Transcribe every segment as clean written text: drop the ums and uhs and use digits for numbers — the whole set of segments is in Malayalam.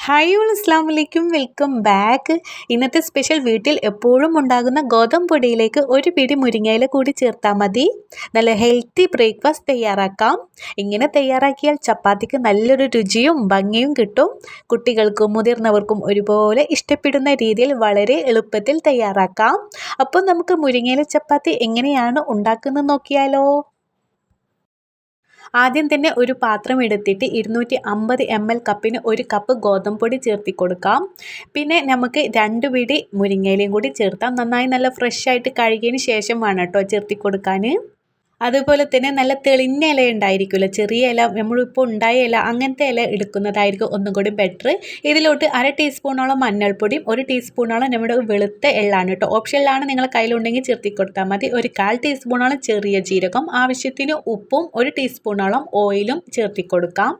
ഹായ് ഓൾ അസ്സാം വലൈക്കും വെൽക്കം ബാക്ക്. ഇന്നത്തെ സ്പെഷ്യൽ വീട്ടിൽ എപ്പോഴും ഉണ്ടാകുന്ന ഗോതമ്പ് പൊടിയിലേക്ക് ഒരു പിടി മുരിങ്ങയില കൂടി ചേർത്താൽ മതി. നല്ല ഹെൽത്തി ബ്രേക്ക്ഫാസ്റ്റ് തയ്യാറാക്കാം. ഇങ്ങനെ തയ്യാറാക്കിയാൽ ചപ്പാത്തിക്ക് നല്ലൊരു രുചിയും ഭംഗിയും കിട്ടും. കുട്ടികൾക്കും മുതിർന്നവർക്കും ഒരുപോലെ ഇഷ്ടപ്പെടുന്ന രീതിയിൽ വളരെ എളുപ്പത്തിൽ തയ്യാറാക്കാം. അപ്പോൾ നമുക്ക് മുരിങ്ങയില ചപ്പാത്തി എങ്ങനെയാണ് ഉണ്ടാക്കുന്നത് നോക്കിയാലോ. ആദ്യം തന്നെ ഒരു പാത്രം എടുത്തിട്ട് 250 ml കപ്പിന് 1 കപ്പ് ഗോതമ്പ് പൊടി ചേർത്തി കൊടുക്കാം. പിന്നെ നമുക്ക് 2 പിടി മുരിങ്ങയിലയും കൂടി ചേർത്താം. നന്നായി നല്ല ഫ്രഷ് ആയിട്ട് കഴുകിയതിന് ശേഷം വേണം കേട്ടോ ചേർത്തി കൊടുക്കാൻ. അതുപോലെ തന്നെ നല്ല തെളിഞ്ഞ ഇല ഉണ്ടായിരിക്കുമല്ലോ, ചെറിയ ഇല, നമ്മളിപ്പോൾ ഉണ്ടായ ഇല, അങ്ങനത്തെ ഇല എടുക്കുന്നതായിരിക്കും ഒന്നും കൂടി ബെറ്റർ. ഇതിലോട്ട് 1/2 ടീസ്പൂണോളം മഞ്ഞൾപ്പൊടിയും 1 ടീസ്പൂണോളം നമ്മുടെ വെളുത്ത എള്ളാണ് കേട്ടോ. ഓപ്ഷനിലാണ്, നിങ്ങളുടെ കയ്യിലുണ്ടെങ്കിൽ ചേർത്തി കൊടുത്താൽ മതി. 1/4 ടീസ്പൂണോളം ചെറിയ ജീരകം, ആവശ്യത്തിന് ഉപ്പും 1 ടീസ്പൂണോളം ഓയിലും ചേർത്തി കൊടുക്കാം.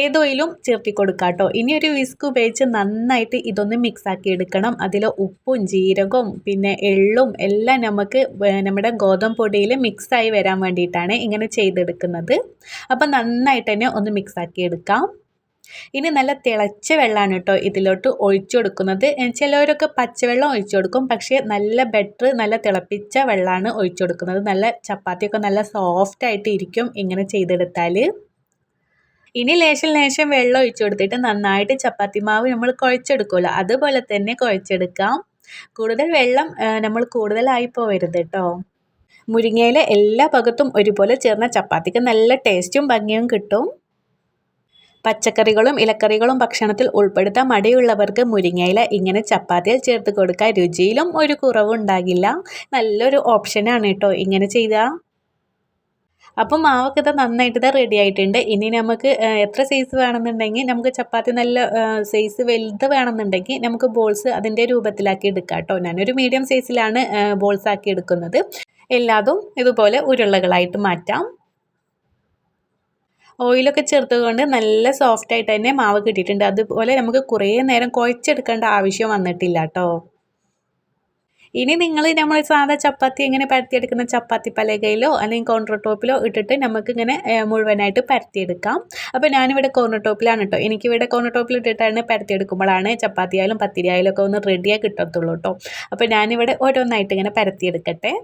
ഏത് ഓയിലും ചേർത്തി കൊടുക്കാം കേട്ടോ. ഇനി ഒരു വിസ്ക് ഉപയോഗിച്ച് നന്നായിട്ട് ഇതൊന്ന് മിക്സാക്കി എടുക്കണം. അതിൽ ഉപ്പും ജീരകവും പിന്നെ എള്ളും എല്ലാം നമുക്ക് നമ്മുടെ ഗോതമ്പ് പൊടിയിൽ മിക്സായി വരാൻ വേണ്ടിയിട്ടാണ് ഇങ്ങനെ ചെയ്തെടുക്കുന്നത്. അപ്പം നന്നായിട്ട് തന്നെ ഒന്ന് മിക്സാക്കി എടുക്കാം. ഇനി നല്ല തിളച്ച വെള്ളമാണ് കേട്ടോ ഇതിലോട്ട് ഒഴിച്ചു കൊടുക്കുന്നത്. ചിലവരൊക്കെ പച്ചവെള്ളം ഒഴിച്ചു കൊടുക്കും, പക്ഷേ നല്ല ബെറ്റർ നല്ല തിളപ്പിച്ച വെള്ളമാണ് ഒഴിച്ചു കൊടുക്കുന്നത്. നല്ല ചപ്പാത്തിയൊക്കെ നല്ല സോഫ്റ്റ് ആയിട്ട് ഇരിക്കും ഇങ്ങനെ ചെയ്തെടുത്താൽ. ഇനി ലേശം വെള്ളം ഒഴിച്ചു കൊടുത്തിട്ട് നന്നായിട്ട് ചപ്പാത്തി മാവ് നമ്മൾ കുഴച്ചെടുക്കുമല്ലോ, അതുപോലെ തന്നെ കുഴച്ചെടുക്കാം. കൂടുതൽ വെള്ളം നമ്മൾ കൂടുതലായി പോകരുത് കേട്ടോ. മുരിങ്ങയില എല്ലാ ഭാഗത്തും ഒരുപോലെ ചേർന്ന ചപ്പാത്തിക്ക് നല്ല ടേസ്റ്റും ഭംഗിയും കിട്ടും. പച്ചക്കറികളും ഇലക്കറികളും ഭക്ഷണത്തിൽ ഉൾപ്പെടുത്താൻ മടിയുള്ളവർക്ക് മുരിങ്ങയില ഇങ്ങനെ ചപ്പാത്തിയിൽ ചേർത്ത് കൊടുക്കാൻ രുചിയിലും ഒരു കുറവും ഉണ്ടാകില്ല. നല്ലൊരു ഓപ്ഷനാണ് കേട്ടോ ഇങ്ങനെ ചെയ്താൽ. അപ്പം മാവൊക്കെ ഇത് നന്നായിട്ട് റെഡി ആയിട്ടുണ്ട്. ഇനി നമുക്ക് എത്ര സൈസ് വേണമെന്നുണ്ടെങ്കിൽ, നമുക്ക് ചപ്പാത്തി നല്ല സൈസ് വലുത് വേണമെന്നുണ്ടെങ്കിൽ നമുക്ക് ബോൾസ് അതിൻ്റെ രൂപത്തിലാക്കി എടുക്കാം കേട്ടോ. ഞാനൊരു മീഡിയം സൈസിലാണ് ബോൾസ് ആക്കി എടുക്കുന്നത്. എല്ലാതും ഇതുപോലെ ഉരുളകളായിട്ട് മാറ്റാം. ഓയിലൊക്കെ ചേർത്തുകൊണ്ട് നല്ല സോഫ്റ്റായിട്ട് തന്നെ മാവ് കിട്ടിയിട്ടുണ്ട്. അതുപോലെ നമുക്ക് കുറേ നേരം കുഴച്ചെടുക്കേണ്ട ആവശ്യം വന്നിട്ടില്ല കേട്ടോ. ഇനി നമ്മൾ സാധാ ചപ്പാത്തി എങ്ങനെ പരത്തിയെടുക്കുന്ന ചപ്പാത്തി പലകയിലോ അല്ലെങ്കിൽ കോർണർ ടോപ്പിലോ ഇട്ടിട്ട് നമുക്കിങ്ങനെ മുഴുവനായിട്ട് പരത്തിയെടുക്കാം. അപ്പോൾ ഞാനിവിടെ കോർണർ ടോപ്പിലാണ് കേട്ടോ. എനിക്കിവിടെ കോർണർ ടോപ്പിൽ ഇട്ടിട്ടാണ് പരത്തിയെടുക്കുമ്പോഴാണ് ചപ്പാത്തി ആയാലും പത്തിരി ആയാലും ഒക്കെ ഒന്ന് റെഡിയായി കിട്ടത്തുള്ളൂ കേട്ടോ. അപ്പോൾ ഞാനിവിടെ ഓരോന്നായിട്ട് ഇങ്ങനെ പരത്തിയെടുക്കട്ടെ.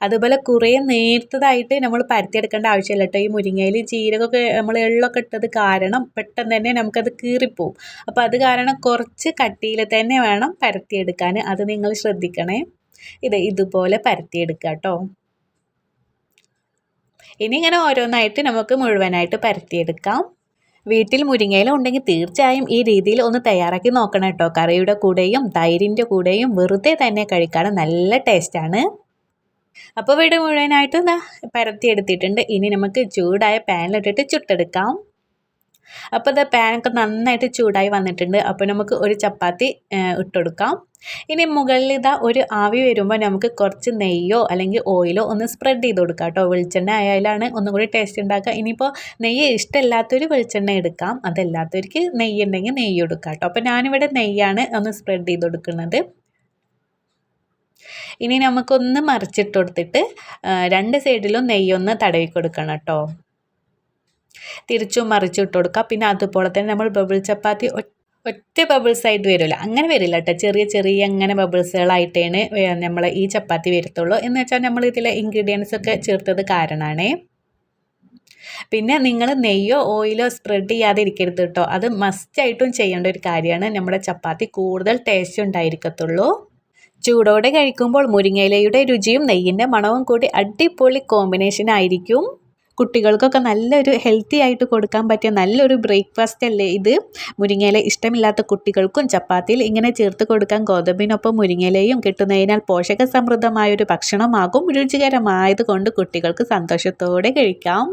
അതുപോലെ കുറേ നേർത്തതായിട്ട് നമ്മൾ പരത്തിയെടുക്കേണ്ട ആവശ്യമില്ല കേട്ടോ. ഈ മുരിങ്ങയിൽ ജീരകമൊക്കെ നമ്മൾ എള്ളൊക്കെ ഇട്ടത് കാരണം പെട്ടെന്ന് തന്നെ നമുക്കത് കീറിപ്പോവും. അപ്പോൾ അത് കാരണം കുറച്ച് കട്ടിയിൽ തന്നെ വേണം പരത്തിയെടുക്കാൻ. അത് നിങ്ങൾ ശ്രദ്ധിക്കണേ. ഇതുപോലെ പരത്തിയെടുക്കുക കേട്ടോ. ഇനി ഇങ്ങനെ ഓരോന്നായിട്ട് നമുക്ക് മുഴുവനായിട്ട് പരത്തിയെടുക്കാം. വീട്ടിൽ മുരിങ്ങയില ഉണ്ടെങ്കിൽ തീർച്ചയായും ഈ രീതിയിൽ ഒന്ന് തയ്യാറാക്കി നോക്കണം കേട്ടോ. കറിയുടെ കൂടെയും തൈരിൻ്റെ കൂടെയും വെറുതെ തന്നെ കഴിക്കാൻ നല്ല ടേസ്റ്റാണ്. അപ്പോൾ ഇവിടെ മുഴുവനായിട്ട് പരത്തിയെടുത്തിട്ടുണ്ട്. ഇനി നമുക്ക് ചൂടായ പാനിലിട്ടിട്ട് ചുട്ടെടുക്കാം. അപ്പോൾ ഇത് പാനൊക്കെ നന്നായിട്ട് ചൂടായി വന്നിട്ടുണ്ട്. അപ്പോൾ നമുക്ക് ഒരു ചപ്പാത്തി ഇട്ടുകൊടുക്കാം. ഇനി മുകളിൽ ഒരു ആവി വരുമ്പോൾ നമുക്ക് കുറച്ച് നെയ്യോ അല്ലെങ്കിൽ ഓയിലോ ഒന്ന് സ്പ്രെഡ് ചെയ്ത് കൊടുക്കാം കേട്ടോ. വെളിച്ചെണ്ണ ആയാലാണ് ഒന്നും കൂടി ടേസ്റ്റ് ഉണ്ടാക്കുക. ഇനിയിപ്പോൾ നെയ്യ് ഇഷ്ടമില്ലാത്തൊരു വെളിച്ചെണ്ണ എടുക്കാം, അതല്ലാത്തവർക്ക് നെയ്യ് ഉണ്ടെങ്കിൽ നെയ്യ് എടുക്കാം കേട്ടോ. അപ്പോൾ ഞാനിവിടെ നെയ്യാണ് ഒന്ന് സ്പ്രെഡ് ചെയ്ത് കൊടുക്കുന്നത്. ഇനി നമുക്കൊന്ന് മറിച്ചിട്ട് കൊടുത്തിട്ട് 2 സൈഡിലും നെയ്യൊന്ന് തടവി കൊടുക്കണം കേട്ടോ. തിരിച്ചും മറിച്ചിട്ട് കൊടുക്കുക. പിന്നെ അതുപോലെ തന്നെ നമ്മൾ ബബിൾ ചപ്പാത്തി ഒറ്റ ബബിൾസ് ആയിട്ട് വരില്ല, അങ്ങനെ വരില്ല കേട്ടോ. ചെറിയ അങ്ങനെ ബബിൾസുകളായിട്ടാണ് നമ്മൾ ഈ ചപ്പാത്തി വരത്തുള്ളൂ. എന്ന് വെച്ചാൽ നമ്മൾ ഇതിലെ ഇൻഗ്രീഡിയൻസ് ഒക്കെ ചേർത്തത് കാരണമാണേ. പിന്നെ നിങ്ങൾ നെയ്യോ ഓയിലോ സ്പ്രെഡ് ചെയ്യാതെ ഇരിക്കരുത് കേട്ടോ. അത് മസ്റ്റായിട്ടും ചെയ്യേണ്ട ഒരു കാര്യമാണ്. നമ്മുടെ ചപ്പാത്തി കൂടുതൽ ടേസ്റ്റ് ഉണ്ടായിരിക്കത്തുള്ളൂ. ചൂടോടെ കഴിക്കുമ്പോൾ മുരിങ്ങയിലയുടെ രുചിയും നെയ്യിൻ്റെ മണവും കൂടി അടിപൊളി കോമ്പിനേഷൻ ആയിരിക്കും. കുട്ടികൾക്കൊക്കെ നല്ലൊരു ഹെൽത്തി ആയിട്ട് കൊടുക്കാൻ പറ്റിയ നല്ലൊരു ബ്രേക്ക്ഫാസ്റ്റ് അല്ലേ ഇത്. മുരിങ്ങയില ഇഷ്ടമില്ലാത്ത കുട്ടികൾക്കും ചപ്പാത്തിയിൽ ഇങ്ങനെ ചേർത്ത് കൊടുക്കാൻ ഗോതമ്പിനൊപ്പം മുരിങ്ങയിലയും കിട്ടുന്നതിനാൽ പോഷക സമൃദ്ധമായൊരു ഭക്ഷണമാകും. രുചികരമായത് കൊണ്ട് കുട്ടികൾക്ക് സന്തോഷത്തോടെ കഴിക്കാം.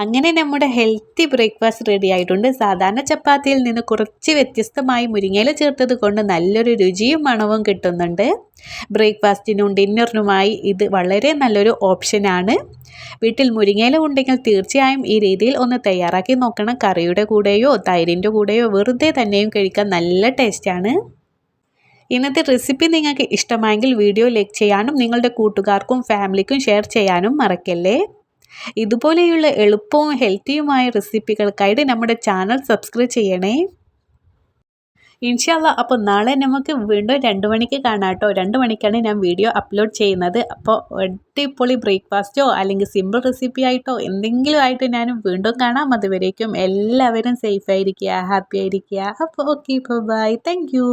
അങ്ങനെ നമ്മുടെ ഹെൽത്തി ബ്രേക്ക്ഫാസ്റ്റ് റെഡി ആയിട്ടുണ്ട്. സാധാരണ ചപ്പാത്തിയിൽ നിന്ന് കുറച്ച് വ്യത്യസ്തമായി മുരിങ്ങയില ചേർത്തത് കൊണ്ട് നല്ലൊരു രുചിയും മണവും കിട്ടുന്നുണ്ട്. ബ്രേക്ക്ഫാസ്റ്റിനും ഡിന്നറിനുമായി ഇത് വളരെ നല്ലൊരു ഓപ്ഷനാണ്. വീട്ടിൽ മുരിങ്ങയില ഉണ്ടെങ്കിൽ തീർച്ചയായും ഈ രീതിയിൽ ഒന്ന് തയ്യാറാക്കി നോക്കണം. കറിയുടെ കൂടെയോ തൈരിൻ്റെ കൂടെയോ വെറുതെ തന്നെയും കഴിക്കാൻ നല്ല ടേസ്റ്റാണ്. ഇന്നത്തെ റെസിപ്പി നിങ്ങൾക്ക് ഇഷ്ടമായെങ്കിൽ വീഡിയോ ലൈക്ക് ചെയ്യാനും നിങ്ങളുടെ കൂട്ടുകാർക്കും ഫാമിലിക്കും ഷെയർ ചെയ്യാനും മറക്കല്ലേ. ഇതുപോലെയുള്ള എളുപ്പവും ഹെൽത്തിയുമായ റെസിപ്പികൾക്കായിട്ട് നമ്മുടെ ചാനൽ സബ്സ്ക്രൈബ് ചെയ്യണേ. ഇൻഷാല്ല അപ്പോൾ നാളെ നമുക്ക് വീണ്ടും 2 മണിക്ക് കാണാം കേട്ടോ. 2 മണിക്കാണ് ഞാൻ വീഡിയോ അപ്ലോഡ് ചെയ്യുന്നത്. അപ്പോൾ അടിപൊളി ബ്രേക്ക്ഫാസ്റ്റോ അല്ലെങ്കിൽ സിമ്പിൾ റെസിപ്പി ആയിട്ടോ എന്തെങ്കിലും ആയിട്ട് ഞാൻ വീണ്ടും കാണാം. അതുവരേക്കും എല്ലാവരും സേഫ് ആയിരിക്കുക, ഹാപ്പി ആയിരിക്കുക. അപ്പോൾ ഓക്കെ, ബൈ, താങ്ക് യു.